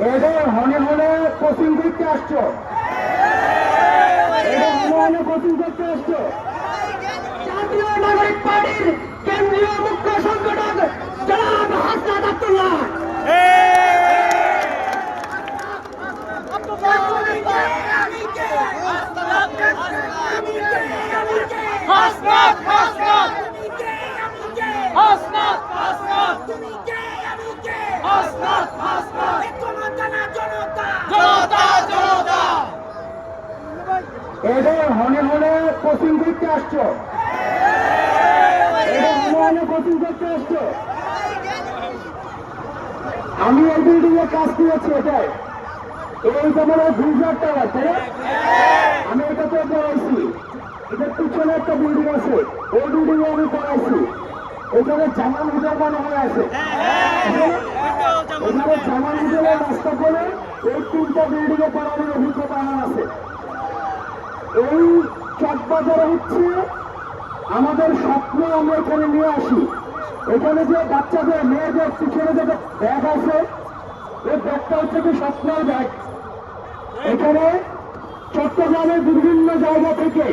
এদের হনে হনে কোচিং করতে আসছো, এদের হনে হনে কোচিং করতে আসছো। জাতীয় নাগরিক পার্টির কেন্দ্রীয় মুখ্য সংগঠক জনাব হাসনাত আব্দুল্লাহ, এদের হনে হনে কোচিং করতে আসছো, এদের হনে হনে কোচিং করতে আসছো। আমি এই বিল্ডিং এ কাজ করেছি, এটাই এই তোমার 2,000 টাকা, তাই না? আমি এটাতে পড়াইছি, এটার পিছনে একটা বিল্ডিং আছে, ওই বিল্ডিং এ আমি পড়াইছি। এখানে জামান হুজুর মনে হয় আছে, এখানে জামান হুজুরের রাস্তা করে এই 3টা বিল্ডিং এ পড়ানোর অভিজ্ঞতা আমার আছে। এই চকবাজারে হচ্ছে আমাদের স্বপ্ন, আমরা এখানে নিয়ে আসি। এখানে যে বাচ্চাদের মেয়েদের পিছনে যে ব্যাগ আছে, এই ব্যাগটা হচ্ছে কি স্বপ্নের ব্যাগ। এখানে চট্টগ্রামের বিভিন্ন জায়গা থেকে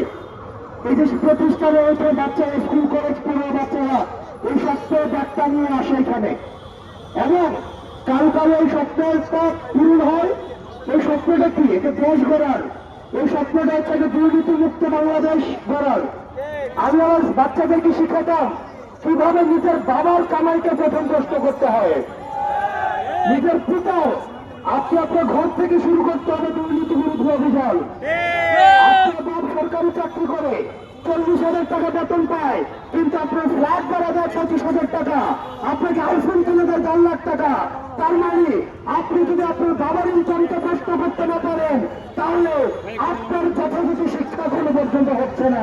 এই যে প্রতিষ্ঠানে এসে বাচ্চা স্কুল কলেজ পড়ার বাচ্চারা এই স্বপ্নের ব্যাগটা নিয়ে আসে এখানে, এবং কারো কারো এই স্বপ্নটা পূরণ হয়। এই স্বপ্নটা কি? এটা দেশ গড়ার, এই স্বপ্নটা হচ্ছে দুর্নীতি মুক্ত বাংলাদেশ গড়ার। আমি আমার বাচ্চাদেরকে শিখাতাম কিভাবে নিজের বাবার কামাইকে প্রথম কষ্ট করতে হয়। নিজের পিতাও আপনি আপনার ঘর থেকে শুরু করতে হবে দুর্নীতি বিরোধী অভিযান। আপনার বাপ সরকারি চাকরি করে 40,000 টাকা বেতন পায়, কিন্তু আপনার ফ্ল্যাট ভাড়া দেয় 25,000 টাকা, আপনাকে আইফোন কিনে দেয় 4 লাখ টাকা। তার মানে আপনি যদি আপনার বাবার ইনকামকে কষ্ট করতে না পারেন, তাহলে আপনার যথাযথ শিক্ষা কোনো পর্যন্ত হচ্ছে না।